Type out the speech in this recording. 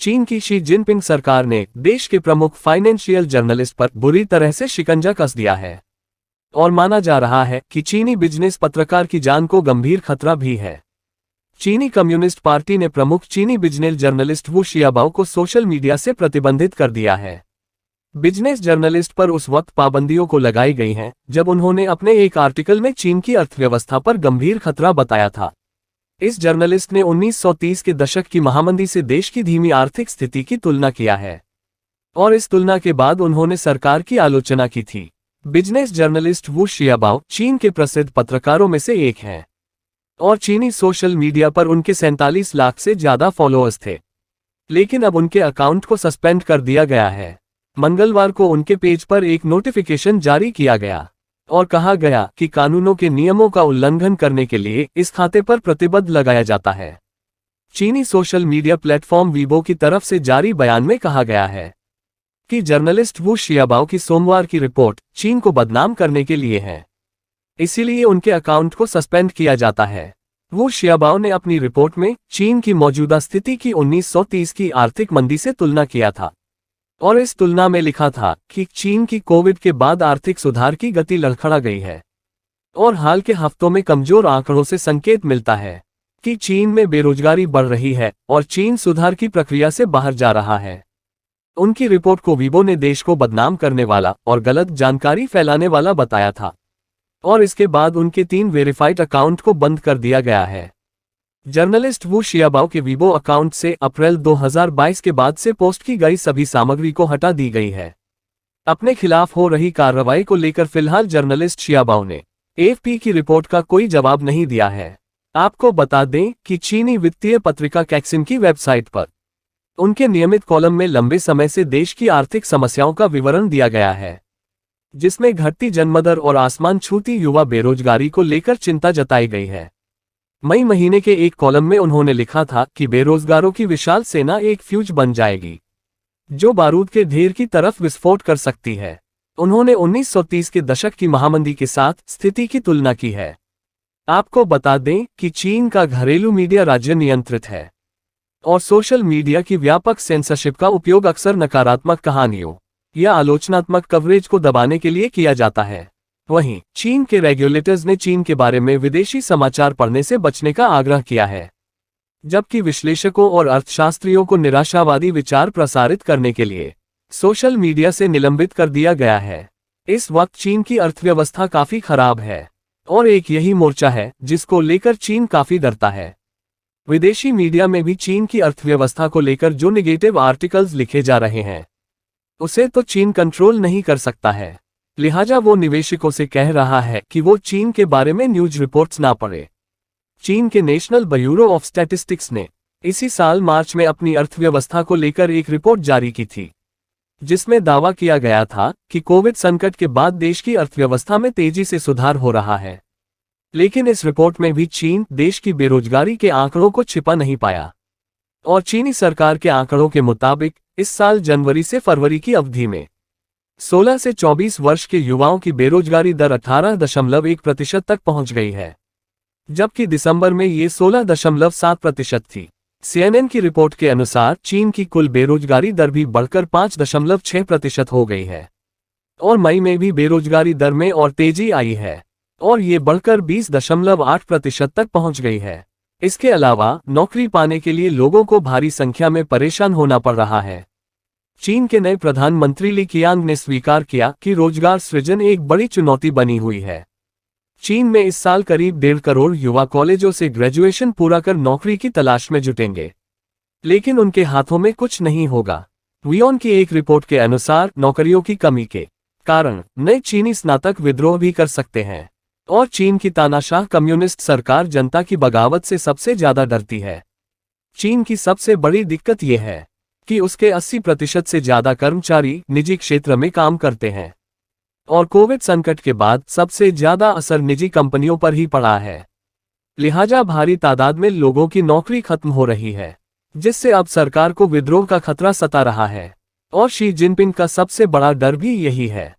चीन की Xi Jinping सरकार ने देश के प्रमुख फाइनेंशियल जर्नलिस्ट पर बुरी तरह से शिकंजा कस दिया है और माना जा रहा है कि चीनी बिजनेस पत्रकार की जान को गंभीर खतरा भी है। चीनी कम्युनिस्ट पार्टी ने प्रमुख चीनी बिजनेस जर्नलिस्ट वू शियाबाओ को सोशल मीडिया से प्रतिबंधित कर दिया है। बिजनेस जर्नलिस्ट पर उस वक्त पाबंदियों को लगाई गई हैं जब उन्होंने अपने एक आर्टिकल में चीन की अर्थव्यवस्था पर गंभीर खतरा बताया था। इस जर्नलिस्ट ने 1930 के दशक की महामंदी से देश की धीमी आर्थिक स्थिति की तुलना किया है और इस तुलना के बाद उन्होंने सरकार की आलोचना की थी। बिजनेस जर्नलिस्ट वू शियाबाओ चीन के प्रसिद्ध पत्रकारों में से एक हैं और चीनी सोशल मीडिया पर उनके 47 लाख से ज्यादा फॉलोअर्स थे, लेकिन अब उनके अकाउंट को सस्पेंड कर दिया गया है। मंगलवार को उनके पेज पर एक नोटिफिकेशन जारी किया गया और कहा गया कि कानूनों के नियमों का उल्लंघन करने के लिए इस खाते पर प्रतिबंध लगाया जाता है। चीनी सोशल मीडिया प्लेटफॉर्म वीबो की तरफ से जारी बयान में कहा गया है कि जर्नलिस्ट वू शियाबाओ की सोमवार की रिपोर्ट चीन को बदनाम करने के लिए है, इसीलिए उनके अकाउंट को सस्पेंड किया जाता है। वू शियाबाओ ने अपनी रिपोर्ट में चीन की मौजूदा स्थिति की 1930 की आर्थिक मंदी से तुलना किया था और इस तुलना में लिखा था कि चीन की कोविड के बाद आर्थिक सुधार की गति लड़खड़ा गई है और हाल के हफ्तों में कमजोर आंकड़ों से संकेत मिलता है कि चीन में बेरोजगारी बढ़ रही है और चीन सुधार की प्रक्रिया से बाहर जा रहा है। उनकी रिपोर्ट को वीबो ने देश को बदनाम करने वाला और गलत जानकारी फैलाने वाला बताया था और इसके बाद उनके 3 वेरीफाइड अकाउंट को बंद कर दिया गया है। जर्नलिस्ट वू शियाबाओ के वीबो अकाउंट से अप्रैल 2022 के बाद से पोस्ट की गई सभी सामग्री को हटा दी गई है। अपने खिलाफ हो रही कार्रवाई को लेकर फिलहाल जर्नलिस्ट शियाबाओ ने एएफपी की रिपोर्ट का कोई जवाब नहीं दिया है। आपको बता दें कि चीनी वित्तीय पत्रिका कैक्सिन की वेबसाइट पर उनके नियमित कॉलम में लंबे समय से देश की आर्थिक समस्याओं का विवरण दिया गया है, जिसमें घटती जन्मदर और आसमान छूती युवा बेरोजगारी को लेकर चिंता जताई गई है। मई महीने के एक कॉलम में उन्होंने लिखा था कि बेरोजगारों की विशाल सेना एक फ्यूज बन जाएगी जो बारूद के ढेर की तरफ विस्फोट कर सकती है। उन्होंने 1930 के दशक की महामंदी के साथ स्थिति की तुलना की है। आपको बता दें कि चीन का घरेलू मीडिया राज्य नियंत्रित है और सोशल मीडिया की व्यापक सेंसरशिप का उपयोग अक्सर नकारात्मक कहानियों या आलोचनात्मक कवरेज को दबाने के लिए किया जाता है। वहीं चीन के रेगुलेटर्स ने चीन के बारे में विदेशी समाचार पढ़ने से बचने का आग्रह किया है, जबकि विश्लेषकों और अर्थशास्त्रियों को निराशावादी विचार प्रसारित करने के लिए सोशल मीडिया से निलंबित कर दिया गया है। इस वक्त चीन की अर्थव्यवस्था काफी खराब है और एक यही मोर्चा है जिसको लेकर चीन काफी डरता है। विदेशी मीडिया में भी चीन की अर्थव्यवस्था को लेकर जो नेगेटिव आर्टिकल्स लिखे जा रहे हैं उसे तो चीन कंट्रोल नहीं कर सकता है, लिहाजा वो निवेशकों से कह रहा है कि वो चीन के बारे में न्यूज रिपोर्ट्स ना पढ़े। चीन के नेशनल ब्यूरो ऑफ स्टैटिस्टिक्स ने इसी साल मार्च में अपनी अर्थव्यवस्था को लेकर एक रिपोर्ट जारी की थी, जिसमें दावा किया गया था कि कोविड संकट के बाद देश की अर्थव्यवस्था में तेजी से सुधार हो रहा है। लेकिन इस रिपोर्ट में भी चीन देश की बेरोजगारी के आंकड़ों को छिपा नहीं पाया और चीनी सरकार के आंकड़ों के मुताबिक इस साल जनवरी से फरवरी की अवधि में 16 से 24 वर्ष के युवाओं की बेरोजगारी दर 18.1% तक पहुंच गई है, जबकि दिसंबर में ये 16.7% थी। CNN की रिपोर्ट के अनुसार चीन की कुल बेरोजगारी दर भी बढ़कर 5.6% हो गई है और मई में भी बेरोजगारी दर में और तेजी आई है और ये बढ़कर 20.8% तक पहुंच गई है। इसके अलावा नौकरी पाने के लिए लोगों को भारी संख्या में परेशान होना पड़ रहा है। चीन के नए प्रधानमंत्री ली कीयांग ने स्वीकार किया कि रोजगार सृजन एक बड़ी चुनौती बनी हुई है। चीन में इस साल करीब 1.5 करोड़ युवा कॉलेजों से ग्रेजुएशन पूरा कर नौकरी की तलाश में जुटेंगे, लेकिन उनके हाथों में कुछ नहीं होगा। वियोन की एक रिपोर्ट के अनुसार नौकरियों की कमी के कारण नए चीनी स्नातक विद्रोह भी कर सकते हैं और चीन की तानाशाह कम्युनिस्ट सरकार जनता की बगावत से सबसे ज्यादा डरती है। चीन की सबसे बड़ी दिक्कत यह है कि उसके 80% से ज्यादा कर्मचारी निजी क्षेत्र में काम करते हैं और कोविड संकट के बाद सबसे ज्यादा असर निजी कंपनियों पर ही पड़ा है। लिहाजा भारी तादाद में लोगों की नौकरी खत्म हो रही है, जिससे अब सरकार को विद्रोह का खतरा सता रहा है और शी जिनपिंग का सबसे बड़ा डर भी यही है।